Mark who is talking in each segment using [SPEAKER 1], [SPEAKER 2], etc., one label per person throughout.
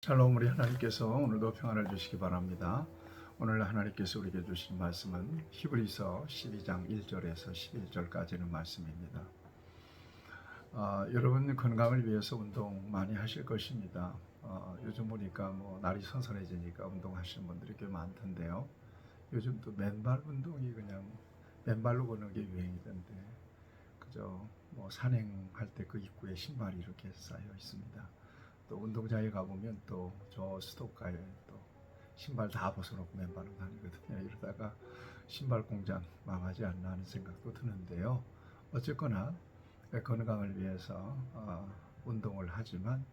[SPEAKER 1] 샬롬. 우리 하나님께서 오늘도 평안을 주시기 바랍니다. 오늘 하나님께서 우리에게 주신 말씀은 히브리서 12장 1절에서 11절까지는 말씀입니다. 여러분 건강을 위해서 운동 많이 하실 것입니다. 요즘 보니까 날이 선선해지니까 운동하시는 분들이 꽤 많던데요. 요즘 또 맨발 운동이 그냥 맨발로 걷는 게 유행이던데, 그저 산행할 때 그 입구에 신발이 이렇게 쌓여 있습니다. 또 운동장에 가보면 또 저 수도가에 또 신발 다 벗어놓고 맨발로 다니거든요. 이러다가 신발 공장 망하지 않나 하는 생각도 드는데요. 어쨌거나 건강을 위해서 운동을 하지만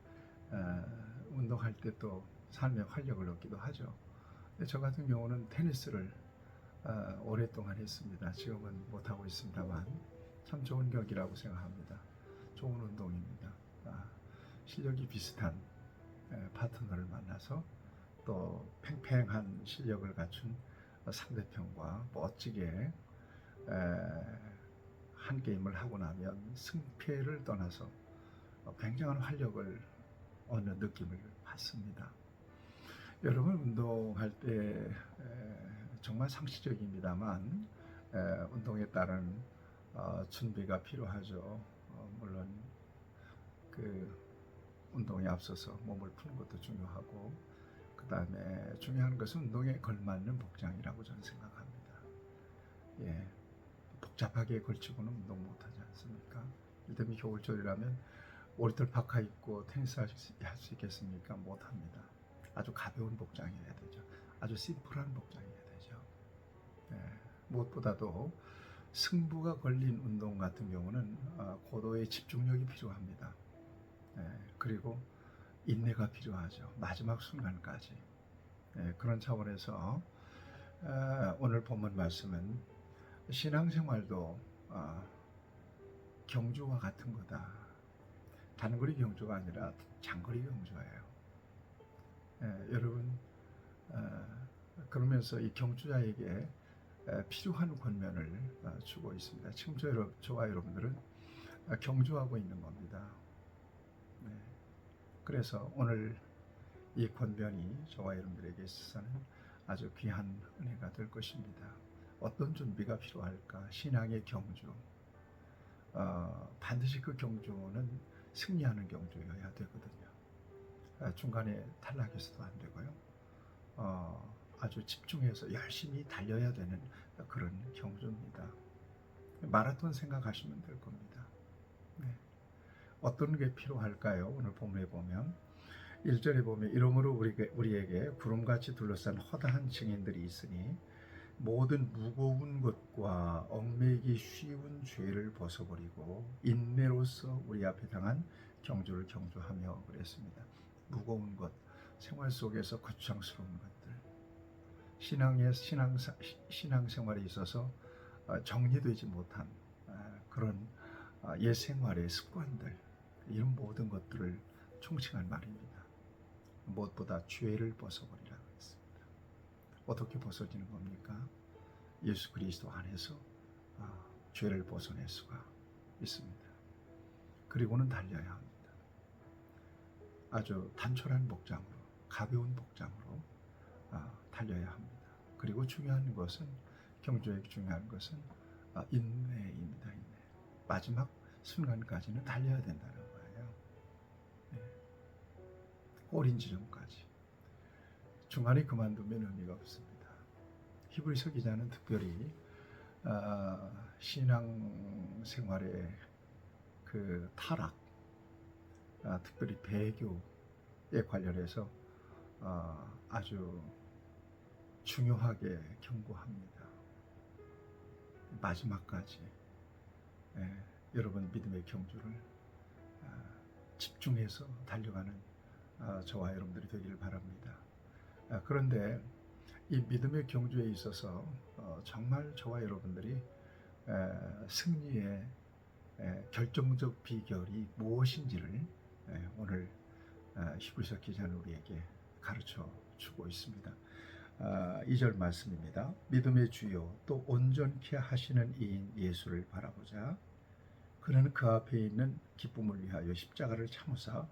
[SPEAKER 1] 운동할 때 또 삶의 활력을 얻기도 하죠. 저 같은 경우는 테니스를 오랫동안 했습니다. 지금은 못하고 있습니다만 참 좋은 격이라고 생각합니다. 좋은 운동입니다. 실력이 비슷한 파트너를 만나서 또 팽팽한 실력을 갖춘 상대편과 멋지게 한 게임을 하고 나면 승패를 떠나서 굉장한 활력을 얻는 느낌을 받습니다. 여러분 운동할 때 정말 상식적입니다만 운동에 따른 준비가 필요하죠. 물론 그 운동에 앞서서 몸을 푸는 것도 중요하고, 그 다음에 중요한 것은 운동에 걸맞는 복장이라고 저는 생각합니다. 예, 복잡하게 걸치고는 운동 못하지 않습니까? 이를테면 겨울철이라면 오리털 파카 입고 테니스 할 수 있겠습니까? 못합니다. 아주 가벼운 복장이어야 되죠. 아주 심플한 복장이어야 되죠. 예, 무엇보다도 승부가 걸린 운동 같은 경우는 고도의 집중력이 필요합니다. 그리고 인내가 필요하죠. 마지막 순간까지. 그런 차원에서 오늘 본문 말씀은 신앙생활도 경주와 같은 거다. 단거리 경주가 아니라 장거리 경주예요. 여러분 그러면서 이 경주자에게 필요한 권면을 주고 있습니다. 지금 저와 여러분들은 경주하고 있는 겁니다. 그래서 오늘 이 권면이 저와 여러분들에게 있어서는 아주 귀한 은혜가 될 것입니다. 어떤 준비가 필요할까? 신앙의 경주. 반드시 그 경주는 승리하는 경주여야 되거든요. 중간에 탈락해서도 안 되고요. 아주 집중해서 열심히 달려야 되는 그런 경주입니다. 마라톤 생각하시면 될 겁니다. 네. 어떤 게 필요할까요? 오늘 본문에 보면 1절에 보면 이러므로 우리에게 구름같이 둘러싼 허다한 증인들이 있으니 모든 무거운 것과 얽매이기 쉬운 죄를 벗어버리고 인내로서 우리 앞에 당한 경주를 경주하며 그랬습니다. 무거운 것, 생활 속에서 거창스러운 것들, 신앙생활에 있어서 정리되지 못한 그런 옛 생활의 습관들, 이런 모든 것들을 총칭한 말입니다. 무엇보다 죄를 벗어버리라고 했습니다. 어떻게 벗어지는 겁니까? 예수 그리스도 안에서 죄를 벗어낼 수가 있습니다. 그리고는 달려야 합니다. 아주 단촐한 복장으로, 가벼운 복장으로 달려야 합니다. 그리고 중요한 것은, 경주에 중요한 것은 인내입니다. 인내. 마지막 순간까지는 달려야 된다는 거예요. 꼬린 지점까지. 중간에 그만두면 의미가 없습니다. 히브리서 기자는 특별히 신앙생활의 그 타락, 특별히 배교에 관련해서 아주 중요하게 경고합니다. 마지막까지 여러분 믿음의 경주를 집중해서 달려가는 저와 여러분들이 되기를 바랍니다. 그런데 이 믿음의 경주에 있어서 정말 저와 여러분들이 승리의 결정적 비결이 무엇인지를 오늘 히브리서 기자는 우리에게 가르쳐 주고 있습니다. 2절 말씀입니다. 믿음의 주요 또 온전케 하시는 이인 예수를 바라보자. 그는 그 앞에 있는 기쁨을 위하여 십자가를 참으사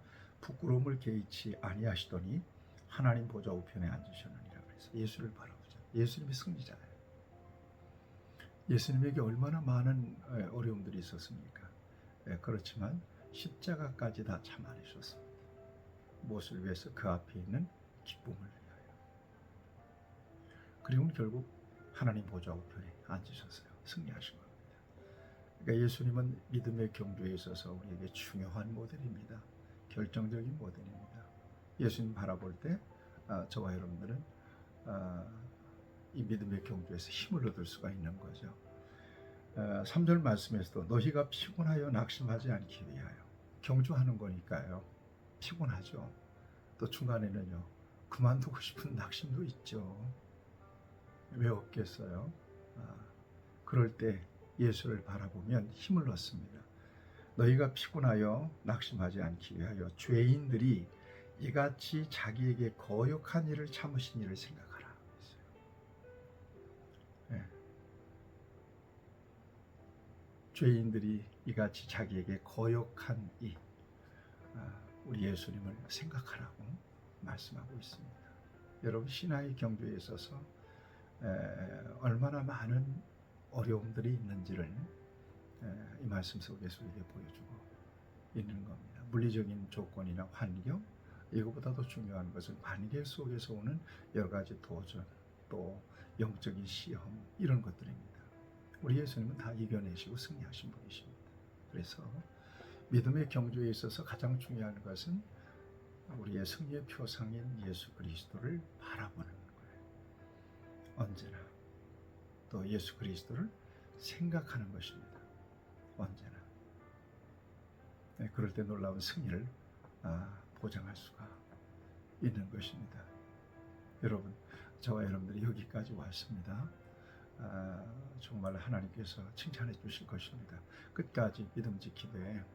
[SPEAKER 1] 부끄러움을 개의치 아니하시더니 하나님 보좌 우편에 앉으셨느니라. 그래서 예수를 바라보자. 예수님이 승리자예요. 예수님에게 얼마나 많은 어려움들이 있었습니까? 그렇지만 십자가까지 다 참아내셨습니다. 무엇을 위해서? 그 앞에 있는 기쁨을 위하여. 그리고 결국 하나님 보좌 우편에 앉으셨어요. 승리하신 겁니다. 그러니까 예수님은 믿음의 경주에 있어서 우리에게 중요한 모델입니다. 결정적인 모델입니다. 예수님 바라볼 때 저와 여러분들은 이 믿음의 경주에서 힘을 얻을 수가 있는 거죠. 3절 말씀에서도 너희가 피곤하여 낙심하지 않기 위하여. 경주하는 거니까요. 피곤하죠. 또 중간에는요, 그만두고 싶은 낙심도 있죠. 왜 없겠어요? 그럴 때 예수를 바라보면 힘을 얻습니다. 너희가 피곤하여 낙심하지 않기 위하여 죄인들이 이같이 자기에게 거역한 일을 참으신 일을 생각하라. 네. 죄인들이 이같이 자기에게 거역한 일, 우리 예수님을 생각하라고 말씀하고 있습니다. 여러분, 신앙의 경주에 있어서 얼마나 많은 어려움들이 있는지를 이 말씀 속에서 우리에게 보여주고 있는 겁니다. 물리적인 조건이나 환경, 이거보다도 중요한 것은 관계 속에서 오는 여러 가지 도전, 또 영적인 시험, 이런 것들입니다. 우리 예수님은 다 이겨내시고 승리하신 분이십니다. 그래서 믿음의 경주에 있어서 가장 중요한 것은 우리의 승리의 표상인 예수 그리스도를 바라보는 거예요. 언제나. 또 예수 그리스도를 생각하는 것입니다. 언제나. 네, 그럴 때 놀라운 승리를 보장할 수가 있는 것입니다. 여러분, 저와 여러분들이 여기까지 왔습니다. 정말 하나님께서 칭찬해 주실 것입니다. 끝까지 믿음 지키되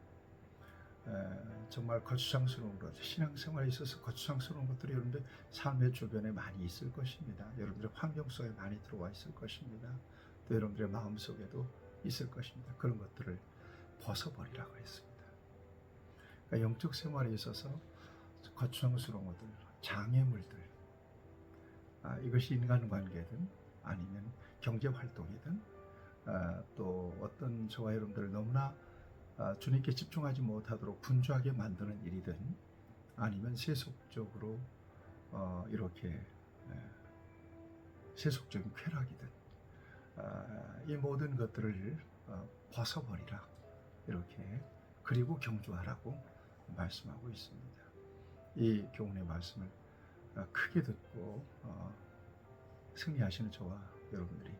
[SPEAKER 1] 정말 거추장스러운 것, 신앙생활에 있어서 거추장스러운 것들이 여러분들 삶의 주변에 많이 있을 것입니다. 여러분들의 환경 속에 많이 들어와 있을 것입니다. 또 여러분들의 마음 속에도 있을 것입니다. 그런 것들을 벗어버리라고 했습니다. 그러니까 영적 생활에 있어서 거추장스러운 것들, 장애물들, 이것이 인간관계든 아니면 경제활동이든 또 어떤 저와 여러분들 너무나 주님께 집중하지 못하도록 분주하게 만드는 일이든 아니면 세속적으로 이렇게 세속적인 쾌락이든 이 모든 것들을 벗어버리라, 이렇게, 그리고 경주하라고 말씀하고 있습니다. 이 교훈의 말씀을 크게 듣고 승리하시는 저와 여러분들이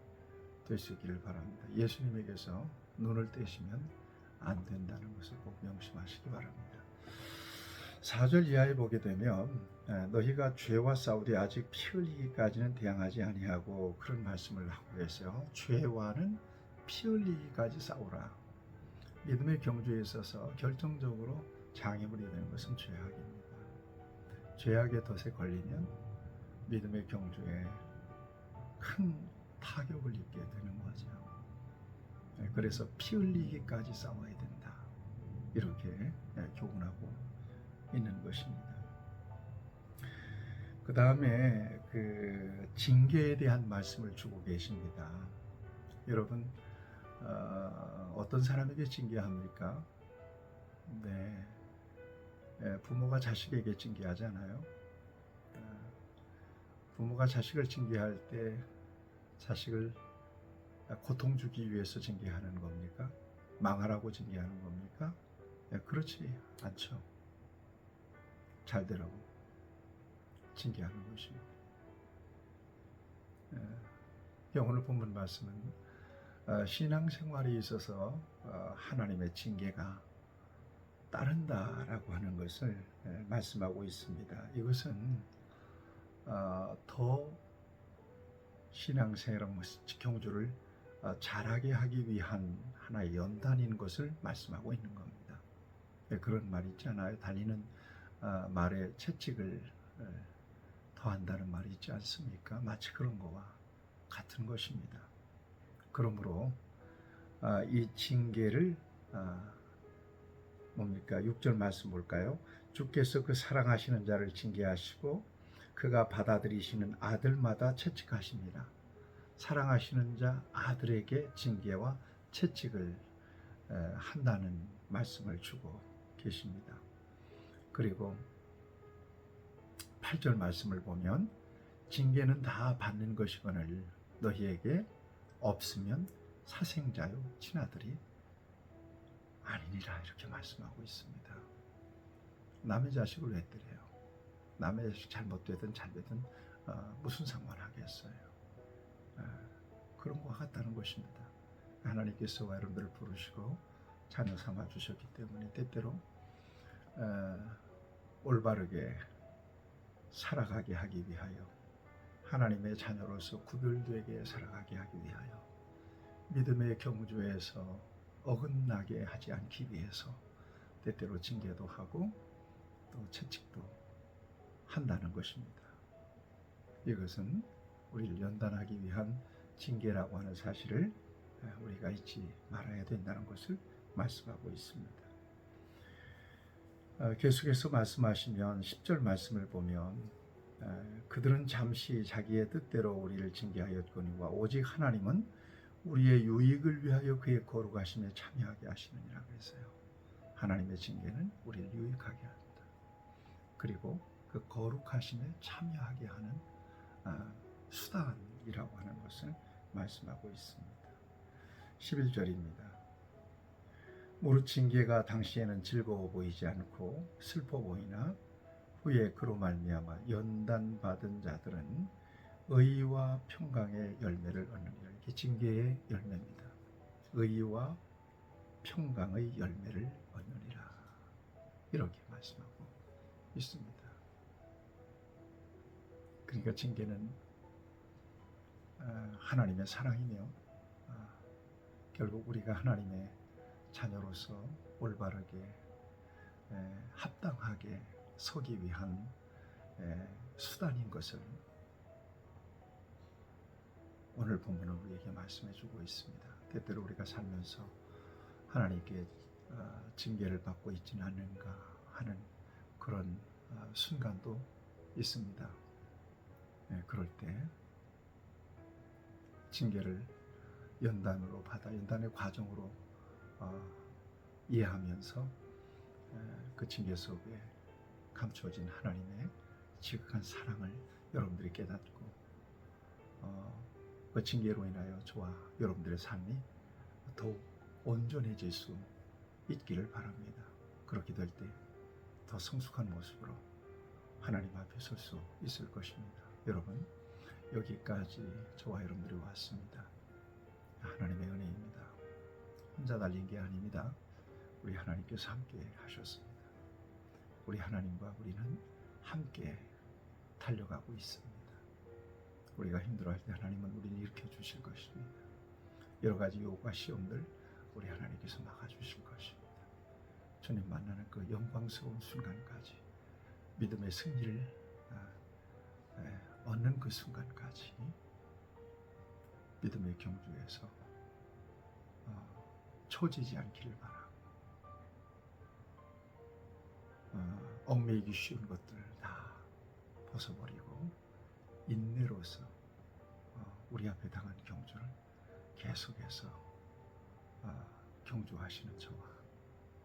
[SPEAKER 1] 될 수 있기를 바랍니다. 예수님에게서 눈을 떼시면 안 된다는 것을 꼭 명심하시기 바랍니다. 4절 이하에 보게 되면 너희가 죄와 싸우되 아직 피 흘리기까지는 대항하지 아니하고, 그런 말씀을 하고 계세요. 죄와는 피 흘리기까지 싸우라. 믿음의 경주에 있어서 결정적으로 장애물이 되는 것은 죄악입니다. 죄악의 덫에 걸리면 믿음의 경주에 큰 타격을 입게 되는 거죠. 그래서 피 흘리기까지 싸워야 된다, 이렇게 교훈하고 있는 것입니다. 그 다음에 그 징계에 대한 말씀을 주고 계십니다. 여러분, 어떤 사람에게 징계합니까? 네, 부모가 자식에게 징계하잖아요. 부모가 자식을 징계할 때 자식을 고통 주기 위해서 징계하는 겁니까? 망하라고 징계하는 겁니까? 그렇지 않죠. 잘 되라고 징계하는 것입니다. 오늘 본문 말씀은 신앙생활에 있어서 하나님의 징계가 따른다라고 하는 것을 말씀하고 있습니다. 이것은 더 신앙생활 경주를 잘하게 하기 위한 하나의 연단인 것을 말씀하고 있는 겁니다. 그런 말 있잖아요. 달리는 말에 채찍을 더한다는 말이 있지 않습니까? 마치 그런 거와 같은 것입니다. 그러므로 이 징계를 뭡니까? 6절 말씀 볼까요? 주께서 그 사랑하시는 자를 징계하시고 그가 받아들이시는 아들마다 채찍하십니다. 사랑하시는 자 아들에게 징계와 채찍을 한다는 말씀을 주고 계십니다. 그리고 8절 말씀을 보면 징계는 다 받는 것이거늘 너희에게 없으면 사생자요 친아들이 아니니라 이렇게 말씀하고 있습니다. 남의 자식을 왜 때려요? 남의 자식 잘못되든 잘되든 무슨 상관하겠어요? 그런 것 같다는 것입니다. 하나님께서 여러분들을 부르시고 자녀 삼아 주셨기 때문에 때때로 올바르게 살아가게 하기 위하여 하나님의 자녀로서 구별되게 살아가게 하기 위하여 믿음의 경주에서 어긋나게 하지 않기 위해서 때때로 징계도 하고 또 채찍도 한다는 것입니다. 이것은 우리를 연단하기 위한 징계라고 하는 사실을 우리가 잊지 말아야 된다는 것을 말씀하고 있습니다. 계속해서 말씀하시면 10절 말씀을 보면 그들은 잠시 자기의 뜻대로 우리를 징계하였거니와 오직 하나님은 우리의 유익을 위하여 그의 거룩하심에 참여하게 하시느니라 그랬어요. 하나님의 징계는 우리를 유익하게 합니다. 그리고 그 거룩하심에 참여하게 하는 수단이라고 하는 것을 말씀하고 있습니다. 11절입니다. 무릇 징계가 당시에는 즐거워 보이지 않고 슬퍼 보이나 후에 그로 말미암아 연단받은 자들은 의와 평강의 열매를 얻느니라. 이게 징계의 열매입니다. 의와 평강의 열매를 얻느니라. 이렇게 말씀하고 있습니다. 그러니까 징계는 하나님의 사랑이며 결국 우리가 하나님의 자녀로서 올바르게 합당하게 서기 위한 수단인 것을 오늘 본문은 우리에게 말씀해 주고 있습니다. 때때로 우리가 살면서 하나님께 징계를 받고 있지는 않는가 하는 그런 순간도 있습니다. 그럴 때 징계를 연단으로 받아 연단의 과정으로 이해하면서 그 징계 속에 감추어진 하나님의 지극한 사랑을 여러분들이 깨닫고 그 징계로 인하여 저와 여러분들의 삶이 더욱 온전해질 수 있기를 바랍니다. 그렇게 될 때 더 성숙한 모습으로 하나님 앞에 설 수 있을 것입니다. 여러분, 여기까지 저와 여러분들이 왔습니다. 하나님의 은혜입니다. 혼자 달린 게 아닙니다. 우리 하나님께서 함께 하셨습니다. 우리 하나님과 우리는 함께 달려가고 있습니다. 우리가 힘들어할 때 하나님은 우리를 일으켜 주실 것입니다. 여러 가지 유혹과 시험들 우리 하나님께서 막아주실 것입니다. 주님 만나는 그 영광스러운 순간까지 믿음의 승리를 얻는 그 순간까지 믿음의 경주에서 처지지 않기를 바라고 얽매이기 쉬운 것들 다 벗어버리고 인내로서 우리 앞에 당한 경주를 계속해서 경주하시는 저와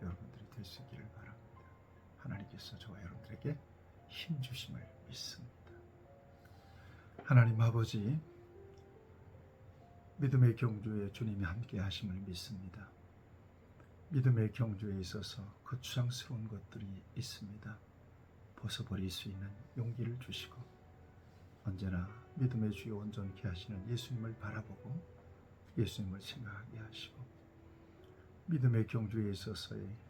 [SPEAKER 1] 여러분들이 될 수 있기를 바랍니다. 하나님께서 저와 여러분들에게 힘 주심을 믿습니다. 하나님 아버지, 믿음의 경주에 주님이 함께 하심을 믿습니다. 믿음의 경주에 있어서 거추장스러운 것들이 있습니다. 벗어버릴 수 있는 용기를 주시고 언제나 믿음의 주요 온전케 하시는 예수님을 바라보고 예수님을 생각하게 하시고 믿음의 경주에 있어서의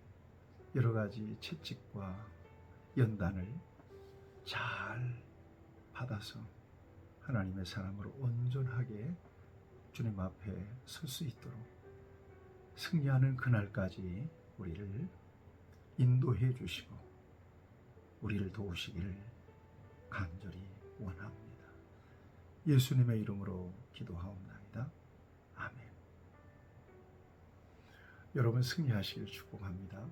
[SPEAKER 1] 여러 가지 채찍과 연단을 잘 받아서 하나님의 사람으로 온전하게 주님 앞에 설 수 있도록 승리하는 그날까지 우리를 인도해 주시고 우리를 도우시기를 간절히 원합니다. 예수님의 이름으로 기도하옵나이다. 아멘. 여러분 승리하시길 축복합니다.